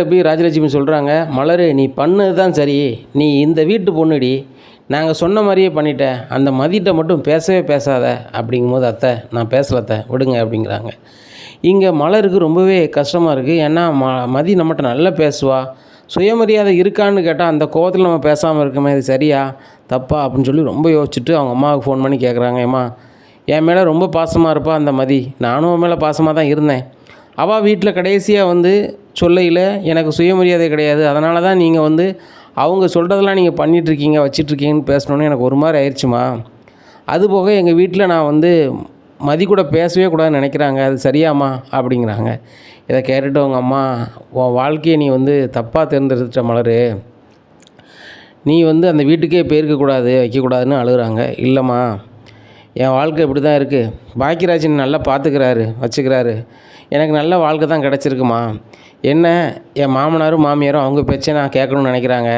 போய் ராஜலட்சுமி சொல்கிறாங்க, மலரு நீ பண்ணது தான் சரி, நீ இந்த வீட்டு பொண்ணுடி, நாங்கள் சொன்ன மாதிரியே பண்ணிட்ட, அந்த மதிட்ட மட்டும் பேசவே பேசாத அப்படிங்கும்போது, அத்தை நான் பேசல அத்தை விடுங்க அப்படிங்கிறாங்க. இங்கே மலருக்கு ரொம்பவே கஷ்டமாக இருக்குது. ஏன்னா மதி நம்மகிட்ட நல்லா பேசுவா, சுயமரியாதை இருக்கான்னு கேட்டால் அந்த கோவத்தில் நம்ம பேசாமல் இருக்கோமே, இது சரியா தப்பா அப்படின்னு சொல்லி ரொம்ப யோசிச்சுட்டு அவங்க அம்மாவுக்கு ஃபோன் பண்ணி கேட்குறாங்க. ஏம்மா என் மேலே ரொம்ப பாசமாக இருப்பா அந்த மதி, நானும் அவன் மேலே பாசமாக தான் இருந்தேன். அவள் வீட்டில் கடைசியாக வந்து சொல்லையில் எனக்கு சுயமரியாதை கிடையாது, அதனால தான் நீங்கள் வந்து அவங்க சொல்கிறதெல்லாம் நீங்கள் பண்ணிகிட்ருக்கீங்க வச்சிட்ருக்கீங்கன்னு பேசணுன்னு எனக்கு ஒரு மாதிரி ஆயிடுச்சுமா. அதுபோக எங்கள் வீட்டில் நான் வந்து மதி கூட பேசவே கூடாதுன்னு நினைக்கிறாங்க, அது சரியாம்மா அப்படிங்கிறாங்க. இதை கேட்டுட்டு அவங்க அம்மா, உன் வாழ்க்கையை நீ வந்து தப்பாக தேர்ந்தெடுத்துட்ட மலரு, நீ வந்து அந்த வீட்டுக்கே போயிருக்கக்கூடாது வைக்கக்கூடாதுன்னு அழுகுறாங்க. இல்லைம்மா என் வாழ்க்கை இப்படி தான் இருக்குது, பாக்கியராஜன் நல்லா பார்த்துக்கிறாரு வச்சுக்கிறாரு, எனக்கு நல்ல வாழ்க்கை தான் கிடச்சிருக்குமா. என்ன என் மாமனாரும் மாமியாரும் அவங்க பேச்சை நான் கேட்கணும்னு நினைக்கிறாங்க,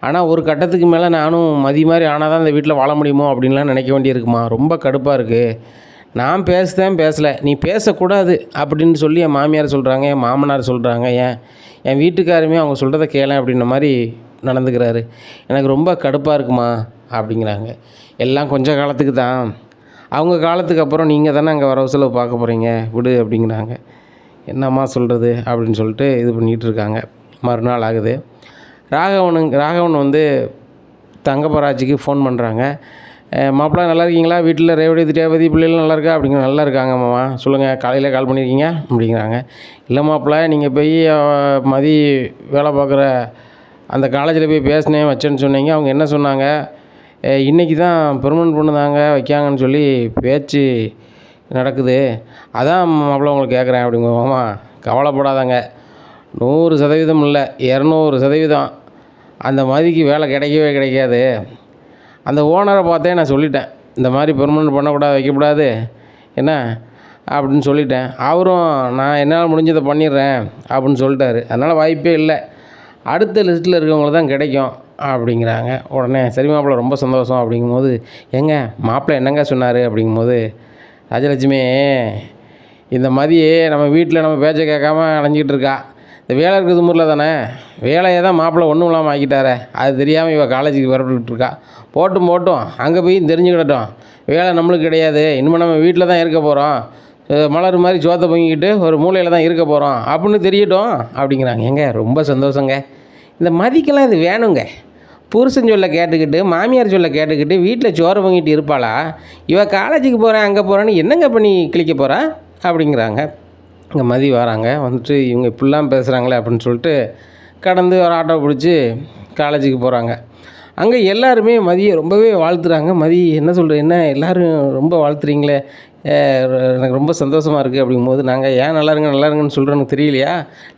ஆனால் ஒரு கட்டத்துக்கு மேலே நானும் மதி மாதிரி ஆனால் தான் இந்த வீட்டில் வாழ முடியுமோ அப்படின்லாம் நினைக்க வேண்டியிருக்குமா. ரொம்ப கடுப்பாக இருக்குது, நான் பேசுகிறேன் பேசலை, நீ பேசக்கூடாது அப்படின்னு சொல்லி என் மாமியார் சொல்கிறாங்க, என் மாமனார் சொல்கிறாங்க, என் வீட்டுக்காருமே அவங்க சொல்கிறத கேளேன் அப்படின்ற மாதிரி நடந்துக்கிறாரு, எனக்கு ரொம்ப கடுப்பாக இருக்குமா அப்படிங்கிறாங்க. எல்லாம் கொஞ்சம் காலத்துக்கு தான், அவங்க காலத்துக்கு அப்புறம் நீங்கள் தானே அங்கே வரவு செலவு பார்க்க போகிறீங்க விடு அப்படிங்கிறாங்க. என்னம்மா சொல்கிறது அப்படின்னு சொல்லிட்டு இது பண்ணிகிட்டு இருக்காங்க. மறுநாள் ஆகுது. ராகவன் வந்து தங்கப்பராட்சிக்கு ஃபோன் பண்ணுறாங்க. மாப்பிள்ளை நல்லா இருக்கீங்களா, வீட்டில் ரேவதி திரேவதி பிள்ளைகள் நல்லா இருக்கா அப்படிங்கிற. நல்லா இருக்காங்க மாமா, சொல்லுங்கள் காலையில் கால் பண்ணியிருக்கீங்க அப்படிங்கிறாங்க. இல்லை மாப்பிள்ளை நீங்கள் போய் மதி வேலை பார்க்குற அந்த காலேஜில் போய் பேசினேன் வச்சேன்னு சொன்னீங்க, அவங்க என்ன சொன்னாங்க, இன்றைக்கி தான் பெர்மனன்ட் பொண்ணு தாங்க வைக்காங்கன்னு சொல்லி பேச்சு நடக்குது, அதான் மாப்பிள்ளை உங்களுக்கு கேட்குறேன் அப்படிங்க. மாமா கவலைப்படாதாங்க, 100% இல்லை 200% அந்த மதிக்கு வேலை கிடைக்கவே கிடைக்காது. அந்த ஓனரை பார்த்தே நான் சொல்லிட்டேன், இந்த மாதிரி பெர்மனன்ட் பண்ணக்கூடாது வைக்கக்கூடாது என்ன அப்படின்னு சொல்லிட்டேன். அவரும் நான் என்னால் முடிஞ்சதை பண்ணிடுறேன் அப்படின்னு சொல்லிட்டாரு, அதனால் வாய்ப்பே இல்லை, அடுத்த லிஸ்ட்டில் இருக்கவங்களுக்கு தான் கிடைக்கும் அப்படிங்கிறாங்க. உடனே சரி மாப்பிள்ளை ரொம்ப சந்தோஷம் அப்படிங்கும்போது, ஏங்க மாப்பிள்ளை என்னங்க சொன்னார் அப்படிங்கும்போது, ராஜலட்சுமி இந்த மதியே நம்ம வீட்டில் நம்ம பேச்சை கேட்காம அலைஞ்சிக்கிட்டு இருக்கா, இந்த வேலை இருக்கிறது ஊரில் தானே, வேலையை தான் மாப்பிள்ளை ஒன்றும் இல்லாமல் ஆக்கிட்டாரே, அது தெரியாமல் இவள் காலேஜுக்கு வரப்பட்டு இருக்கா, போட்டும் அங்கே போய் தெரிஞ்சுக்கிடட்டும், வேலை நம்மளுக்கு கிடையாது, இனிமேல் நம்ம வீட்டில் தான் இருக்க போகிறோம், மலர் மாதிரி சோத்தை பொங்கிக்கிட்டு ஒரு மூலையில் தான் இருக்க போகிறோம் அப்படின்னு தெரியட்டும் அப்படிங்கிறாங்க. ஏங்க ரொம்ப சந்தோஷங்க, இந்த மதிக்கெல்லாம் இது வேணுங்க, புருஷன் சொல்ல கேட்டுக்கிட்டு மாமியார் சொல்ல கேட்டுக்கிட்டு வீட்டில் சோறு பொங்கிட்டு இருப்பாளா, இவள் காலேஜுக்கு போகிறேன் அங்கே போகிறேன்னு என்னங்க பண்ணி கிழிக்க போகிறா அப்படிங்கிறாங்க. இங்கே மதி வராங்க, வந்துட்டு இவங்க இப்படிலாம் பேசுகிறாங்களே அப்படின்னு சொல்லிட்டு கடந்து ஒரு ஆட்டோ பிடிச்சி காலேஜுக்கு போகிறாங்க. அங்கே எல்லாருமே மதியை ரொம்பவே வாழ்த்துறாங்க. மதி என்ன சொல்கிற, என்ன எல்லோரும் ரொம்ப வாழ்த்துறீங்களே, எனக்கு ரொம்ப சந்தோஷமாக இருக்குது அப்படிங்கும்போது, நாங்கள் ஏன் நல்லாருங்கன்னு சொல்கிறேன்னு தெரியலையா,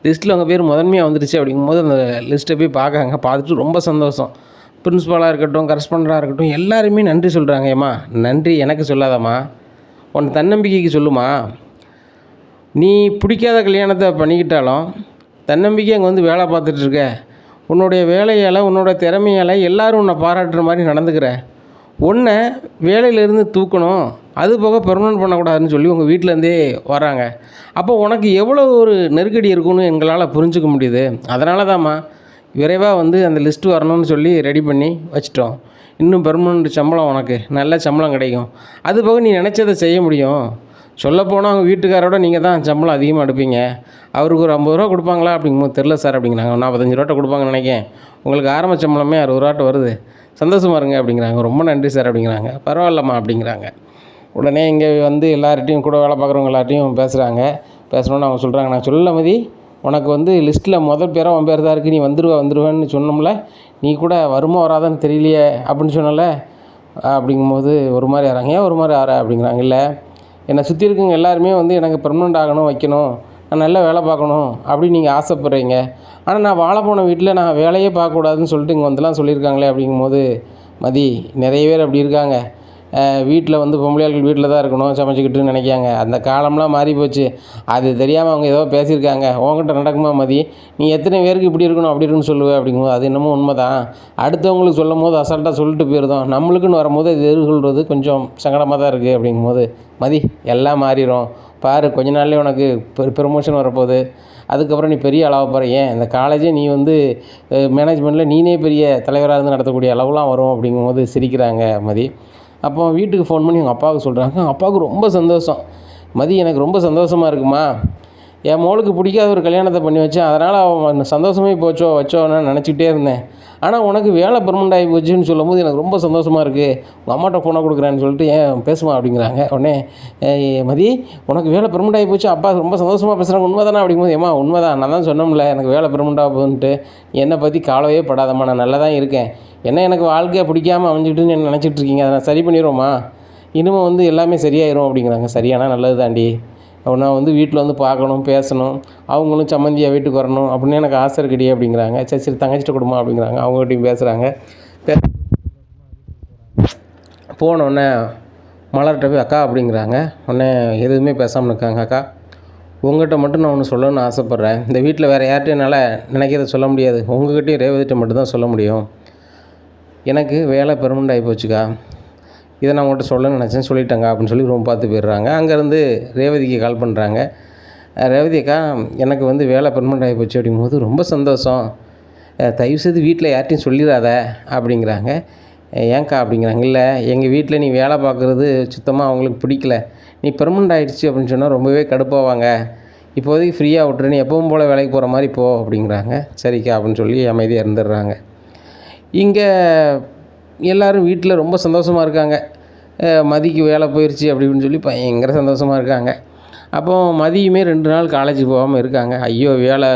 லிஸ்ட்டில் உங்கள் பேர் முதன்மையாக வந்துடுச்சு அப்படிங்கும்போது அந்த லிஸ்ட்டை போய் பார்க்காங்க. பார்த்துட்டு ரொம்ப சந்தோஷம். பிரின்ஸ்பாலாக இருக்கட்டும், கரஸ்பாண்டராக இருக்கட்டும், எல்லாருமே நன்றி சொல்கிறாங்க. ஏம்மா நன்றி எனக்கு சொல்லாதம்மா, உன் தன்னம்பிக்கைக்கு சொல்லுமா, நீ பிடிக்காத கல்யாணத்தை பண்ணிக்கிட்டாலும் தன்னம்பிக்கை அங்கே வந்து வேலை பார்த்துட்ருக்க, உன்னுடைய வேலையால் உன்னோட திறமையால் எல்லோரும் உன்னை பாராட்டுற மாதிரி நடந்துக்கிற, உன்னை வேலையிலேருந்து தூக்கணும், அது போக பெர்மனன்ட் பண்ணக்கூடாதுன்னு சொல்லி உங்கள் வீட்டிலேருந்தே வராங்க. அப்போ உனக்கு எவ்வளோ ஒரு நெருக்கடி இருக்குன்னு எங்களால் புரிஞ்சுக்க முடியுது, அதனால தான்மா விரைவாக வந்து அந்த லிஸ்ட்டு வரணும்னு சொல்லி ரெடி பண்ணி வச்சிட்டோம், இன்னும் பெர்மனன்ட் சம்பளம் உனக்கு நல்ல சம்பளம் கிடைக்கும், அது போக நீ நினச்சதை செய்ய முடியும். சொல்லப்போனால் அவங்க வீட்டுக்காரோட நீங்கள் தான் சம்பளம் அதிகமாக எடுப்பீங்க, அவருக்கு ஒரு 50 ரூபா கொடுப்பாங்களா அப்படிங்கும்போது தெரில சார் அப்படிங்கிறாங்க. 45 ரூபா கொடுப்பாங்கன்னு நினைக்கிறேன், உங்களுக்கு ஆரம்ப சம்பளமே 60 ரூபாட்ட வருது, சந்தோஷமாக இருங்க அப்படிங்கிறாங்க. ரொம்ப நன்றி சார் அப்படிங்கிறாங்க. பரவாயில்லம்மா அப்படிங்கிறாங்க. உடனே இங்கே வந்து எல்லார்ட்டையும் கூட வேலை பார்க்குறவங்க எல்லார்ட்டையும் பேசணுன்னு அவங்க சொல்கிறாங்க. நான் சொல்ல மதி, உனக்கு வந்து லிஸ்ட்டில் முதல் பேராக உன் பேர் தான் இருக்குது, நீ வந்துடுவேன்னு சொன்னோம்ல, நீ கூட வருமா வராதான்னு தெரியலையே அப்படின்னு சொன்னல அப்படிங்கும்போது ஒரு மாதிரி ஆறாங்க. ஏன் ஒரு மாதிரி ஆறா அப்படிங்கிறாங்க. இல்லை என்னை சுற்றி இருக்கவங்க எல்லாருமே வந்து எனக்கு பெர்மனெண்ட் ஆகணும் வைக்கணும், நான் நல்லா வேலை பார்க்கணும் அப்படின்னு நீங்கள் ஆசைப்பட்றீங்க, ஆனால் நான் வாழ போன வீட்டில் நான் வேலையே பார்க்கக்கூடாதுன்னு சொல்லிட்டு இங்கே வந்துலாம் சொல்லியிருக்காங்களே அப்படிங்கும்போது, மதி நிறைய பேர் அப்படி இருக்காங்க, வீட்டில் வந்து பொம்பளையாள்கள் வீட்டில் தான் இருக்கணும் சமைச்சிக்கிட்டுன்னு நினைக்காங்க, அந்த காலம்லாம் மாறி போச்சு, அது தெரியாமல் அவங்க ஏதோ பேசியிருக்காங்க, உங்ககிட்ட நடக்குமா மதி, நீ எத்தனை பேருக்கு இப்படி இருக்கணும் அப்படி இருக்குன்னு சொல்லுவேன் அப்படிங்கும்போது, அது என்னமோ உண்மை தான், அடுத்தவங்களுக்கு சொல்லும் போது அசால்ட்டாக சொல்லிட்டு போயிருந்தோம், நம்மளுக்குன்னு வரும்போது இது எதிர்கொள்வது கொஞ்சம் சங்கடமாக தான் இருக்குது அப்படிங்கும்போது, மதி எல்லாம் மாறிடும், பாரு கொஞ்ச நாள்லேயே உனக்கு ப்ரமோஷன் வரப்போகுது, அதுக்கப்புறம் நீ பெரிய ஆளாக போகிற, ஏன் இந்த காலேஜே நீ வந்து மேனேஜ்மெண்ட்டில் நீனே பெரிய தலைவராக இருந்து நடத்தக்கூடிய அளவுலாம் வரும் அப்படிங்கும்போது சிரிக்கிறாங்க மதி. அப்போ வீட்டுக்கு ஃபோன் பண்ணி எங்கள் அப்பாவுக்கு சொல்கிறாங்க. அப்பாவுக்கு ரொம்ப சந்தோஷம். மதி எனக்கு ரொம்ப சந்தோஷமாக இருக்குமா, என் மோளுக்கு பிடிக்காத ஒரு கல்யாணத்தை பண்ணி வச்சேன், அதனால் அவன் சந்தோஷமே வச்சோன்னு நினச்சிக்கிட்டே இருந்தேன். ஆனால் உனக்கு வேலை பெர்மனெண்ட் ஆகி போச்சுன்னு சொல்லும்போது எனக்கு ரொம்ப சந்தோஷமாக இருக்குது, உங்கள் அம்மாட்ட ஃபோனை கொடுக்குறேன்னு சொல்லிட்டு ஏன் பேசுமா அப்படிங்கிறாங்க. உடனே மதி உனக்கு வேலை பெர்மனெண்ட் ஆகி போச்சு, அப்பா ரொம்ப சந்தோஷமாக பேசுகிறாங்க, உண்மை தானே அப்படிங்கும்போது, ஏம்மா உண்மை தான், நான் தான் சொன்னோம்ல எனக்கு வேலை பெர்மனெண்ட் ஆக போகுதுன்ட்டு, என்னை பற்றி கவலையே படாதம்மா, நான் நல்லா தான் இருக்கேன், என்ன எனக்கு வாழ்க்கையை பிடிக்காமல் அமைஞ்சிக்கிட்டுன்னு என்ன நினச்சிட்டு இருக்கீங்க, அதை நான் சரி பண்ணிடுவோம்மா, இனிமேல் வந்து எல்லாமே சரியாயிரும் அப்படிங்கிறாங்க. சரியானா நல்லது தாண்டி, நான் வந்து வீட்டில் வந்து பார்க்கணும், பேசணும், அவங்களும் சம்மந்தியாக வீட்டுக்கு வரணும் அப்படின்னு எனக்கு ஆசை இருக்குடி அப்படிங்கிறாங்க. சரி சரி தங்கச்சிட்ட கொடுமா அப்படிங்கிறாங்க. அவங்ககிட்டையும் பேசுகிறாங்க. போனோடனே மலர்கிட்ட போய் அக்கா அப்படிங்கிறாங்க. உடனே எதுவுமே பேசாமல் இருக்காங்க. அக்கா உங்கள்கிட்ட மட்டும் நான் ஒன்று சொல்லணும்னு ஆசைப்பட்றேன், இந்த வீட்டில் வேறு யார்கிட்டையும் என்னால் நினைக்கிறத சொல்ல முடியாது, உங்கள்கிட்டையும் ரேவதிட்ட மட்டும்தான் சொல்ல முடியும். எனக்கு வேலை பெர்மனெண்ட் ஆகி போச்சுக்கா, இதை நான் உங்கள்கிட்ட சொல்லணும்னு நினச்சேன், சொல்லிட்டேங்க அப்படின்னு சொல்லி ரூம் பார்த்து போயிடுறாங்க. அங்கேருந்து ரேவதிக்கு கால் பண்ணுறாங்க. ரேவதி அக்கா எனக்கு வந்து வேலை பெர்மனெண்ட் ஆகி போச்சு அப்படிங்கும்போது ரொம்ப சந்தோஷம், தயவுசெய்து வீட்டில் யார்ட்டையும் சொல்லிடாத அப்படிங்கிறாங்க. ஏன்க்கா அப்படிங்கிறாங்க. இல்லை எங்கள் வீட்டில் நீ வேலை பார்க்குறது சுத்தமாக அவங்களுக்கு பிடிக்கல, நீ பெர்மனெண்ட் ஆகிடுச்சு அப்படின்னு சொன்னால் ரொம்பவே கடுப்பாவாங்க, இப்போதைக்கு ஃப்ரீயாக விட்டுரு, நீ எப்பவும் போல் வேலைக்கு போகிற மாதிரி போ அப்படிங்கிறாங்க. சரிக்கா அப்படின்னு சொல்லி அமைதியாக இருந்துடுறாங்க. இங்கே எல்லோரும் வீட்டில் ரொம்ப சந்தோஷமாக இருக்காங்க. மதிக்கு வேலை போயிடுச்சு அப்படின்னு சொல்லி பயங்கர சந்தோஷமாக இருக்காங்க. அப்போ மதியுமே 2 நாள் காலேஜுக்கு போகாமல் இருக்காங்க. ஐயோ வேலை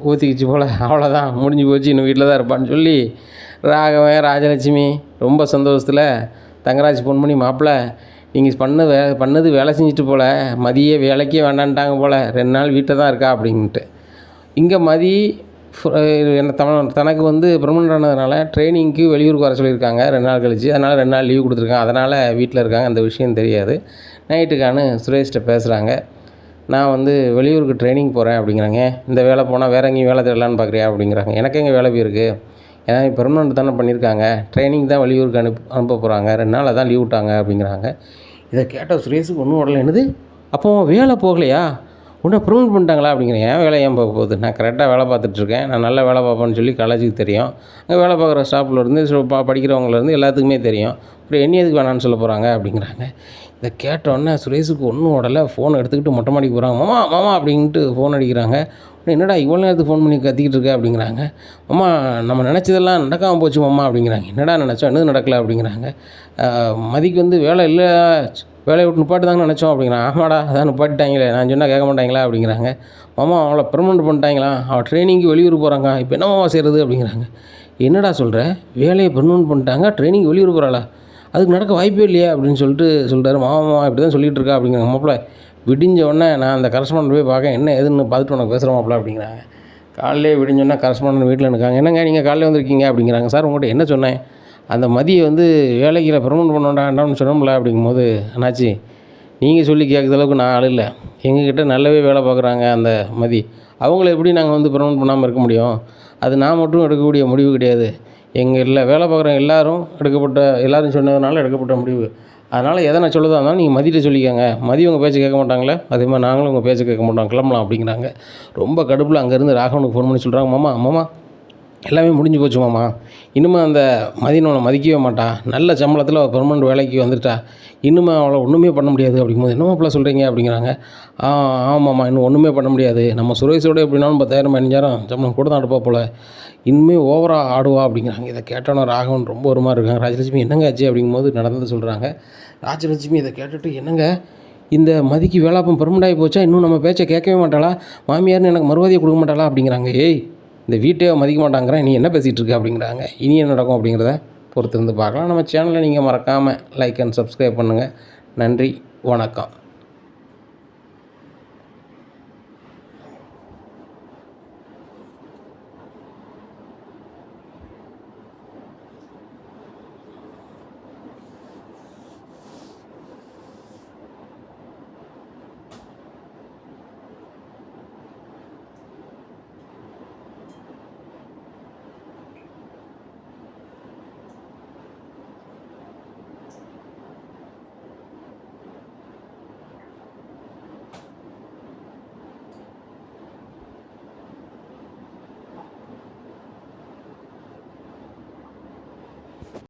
ஊற்றிக்கிச்சு போல், அவ்வளோதான் முடிஞ்சு போச்சு, இன்னும் வீட்டில் தான் இருப்பான்னு சொல்லி ராகவன் ராஜலட்சுமி ரொம்ப சந்தோஷத்தில் தங்கராஜ் ஃபோன் பண்ணி, மாப்பிள்ளை நீங்கள் பண்ணது வேலை செஞ்சுட்டு போல், மதியே வேலைக்கே வேண்டான்ட்டாங்க போல், 2 நாள் வீட்டில் தான் இருக்கா அப்படின்ட்டு. இங்கே மதி தனக்கு வந்து பெர்மனெண்ட் ஆனதுனால ட்ரைனிங்க்கு வெளியூருக்கு வர சொல்லியிருக்காங்க 2 நாள் கழிச்சு, அதனால் 2 நாள் லீவ் கொடுத்துருக்காங்க, அதனால் வீட்டில் இருக்காங்க, அந்த விஷயம் தெரியாது. நைட்டுக்கானு சுரேஷ்கிட்ட பேசுகிறாங்க. நான் வந்து வெளியூருக்கு ட்ரைனிங் போகிறேன் அப்படிங்கிறாங்க. இந்த வேலை போனால் வேறு எங்கேயும் வேலை தேடலான்னு பார்க்குறியா அப்படிங்கிறாங்க. எனக்கு எங்கே வேலை போயிருக்கு, ஏன்னா பெர்மனெண்ட் தானே பண்ணியிருக்காங்க, ட்ரைனிங் தான் வெளியூருக்கு அனுப்ப போகிறாங்க, 2 நாள் அதான் லீவ் விட்டாங்க அப்படிங்கிறாங்க. இதை கேட்டால் சுரேஷுக்கு ஒன்றும் உடல, என்னது அப்போ வேலை போகலையா, உன்னை பெர்மனெண்ட் பண்ணிட்டாங்களா அப்படிங்கிறேன். ஏன் வேலை ஏன் போக போகுது, நான் கரெக்டாக வேலை பார்த்துட்ருக்கேன், நான் நல்ல வேலை பார்ப்பேன்னு சொல்லி காலேஜுக்கு தெரியும், அங்கே வேலை பார்க்குற ஸ்டாஃப்லேருந்து படிக்கிறவங்கலேருந்து எல்லாத்துக்குமே தெரியும், அப்புறம் என்ன எதுக்கு வேணான்னு சொல்ல போகிறாங்க அப்படிங்கிறாங்க. இதை கேட்டோன்னே சுரேஷுக்கு ஒன்றும் உடலை, ஃபோனை எடுத்துக்கிட்டு மொட்டை மாடிக்கு போகிறாங்க. மாமா மாமா அப்படின்ட்டு ஃபோன் அடிக்கிறாங்க. என்னடா இவ்வளோ நேரத்துக்கு ஃபோன் பண்ணி கத்திக்கிட்டு இருக்க அப்படிங்கிறாங்க. மாமா நம்ம நினச்சதெல்லாம் நடக்காமல் போச்சு மாமா அப்படிங்கிறாங்க. என்னடா நினச்சோம், என்னது நடக்கலை அப்படிங்கிறாங்க. மதிக்கு வந்து வேலை இல்லை, வேலையை விட்டு நிப்பாட்டு தாங்க நினச்சோம் அப்படிங்கிறான். ஆமாடா அதான் நிப்பாட்டிட்டாங்களே, நான் சொன்னால் கேட்க மாட்டாங்களா அப்படிங்கிறாங்க. மாமா அவளை பெர்மனெண்ட் பண்ணிட்டாங்களா, அவள் ட்ரைனிங்க்கு வெளியூர் போகிறாங்க, இப்போ என்ன மாமா செய்கிறது அப்படிங்கிறாங்க. என்னடா சொல்கிற, வேலையை பெர்மனெண்ட் பண்ணிட்டாங்க, ட்ரைனிங் வெளியூர் போகிறாளா, அதுக்கு நடக்க வாய்ப்பே இல்லையா அப்படின்னு சொல்லிட்டாரு. மாமா இப்படி தான் சொல்லிகிட்டு இருக்கா அப்படிங்கிறாங்க. மாப்பிள்ள விடிஞ்ச உடனே நான் அந்த கரஸ்பாண்டன்ட் போய் பார்க்க, என்ன எதுன்னு பார்த்துட்டு உனக்கு பேசுகிறேன் மாப்பிள்ள அப்படிங்கிறாங்க. காலையிலே விடிஞ்சோன்னா கரஸ்பாண்டன்ட் வீட்டில் இருக்காங்க. என்னங்க நீங்கள் காலையில் வந்திருக்கீங்க அப்படிங்கிறாங்க. சார் உங்கள்கிட்ட என்ன சொன்னேன், அந்த மதியை வந்து வேலைக்கு பெர்மனெண்ட் பண்ண வேண்டாம்னு சொன்னோம்ல அப்படிங்கும்போது, அண்ணாச்சி நீங்கள் சொல்லி கேட்குற அளவுக்கு நான் ஆள் இல்லை, எங்ககிட்ட நல்லாவே வேலை பார்க்குறாங்க அந்த மதி, அவங்கள எப்படி நாங்கள் வந்து பெர்மனெண்ட் பண்ணாமல் இருக்க முடியும், அது நான் மட்டும் எடுக்கக்கூடிய முடிவு கிடையாது, எங்கள் இல்லை வேலை பார்க்குறவங்க எல்லோரும் சொன்னதுனால எடுக்கப்பட்ட முடிவு, அதனால் எதை நான் சொல்லதாக இருந்தாலும் நீங்கள் மதியிட்ட சொல்லிக்கோங்க, மதி உங்கள் பேச்சு கேட்க மாட்டாங்களே, அதே மாதிரி நாங்களும் உங்கள் பேச்சு கேட்க மாட்டோம், கிளம்பலாம் அப்படிங்கிறாங்க. ரொம்ப கடுப்பில் அங்கேருந்து ராகவனுக்கு ஃபோன் பண்ணி சொல்கிறாங்க. மாமா எல்லாமே முடிஞ்சு போச்சு மாமா, இனிமேல் அந்த மதியனை அவனை மதிக்கவே மாட்டா, நல்ல சம்பளத்தில் அவள் பெர்மனெண்ட் வேலைக்கு வந்துட்டா, இன்னுமே அவளை ஒன்றுமே பண்ண முடியாது அப்படிங்கும்போது, என்ன மாப்பிள்ள சொல்கிறீங்க அப்படிங்கிறாங்க. ஆமாம்மா இன்னும் ஒன்றுமே பண்ண முடியாது, நம்ம சுரேஷோடு எப்படின்னாலும் 10,000 15,000 சம்பளம் கூட தான் அடுப்பா போல், இனிமேல் ஓவராக ஆடுவா அப்படிங்கிறாங்க. இதை கேட்டோன்னா ராகவன் ரொம்ப ஒரு மாதிரி இருக்காங்க. ராஜலட்சுமி என்னங்க ஆச்சு அப்படிங்கும்போது நடந்தது சொல்கிறாங்க. ராஜலட்சுமி இதை கேட்டுட்டு, என்னங்க இந்த மதிக்கு வேலாப்பம் பெர்மனெண்ட் ஆகி போச்சா, இன்னும் நம்ம பேச்சை கேட்கவே மாட்டாளா, மாமியார்னு எனக்கு மறுவாதியை கொடுக்க மாட்டாளா அப்படிங்கிறாங்க. ஏய் இந்த வீட்டே மதிக்க மாட்டாங்கிறேன், நீ என்ன பேசிகிட்டு இருக்க அப்படிங்கிறாங்க. இனி என்ன நடக்கும் அப்படிங்கிறத பொறுத்திருந்து பார்க்கலாம். நம்ம சேனலை நீங்கள் மறக்காமல் லைக் அண்ட் சப்ஸ்கிரைப் பண்ணுங்கள். நன்றி, வணக்கம்.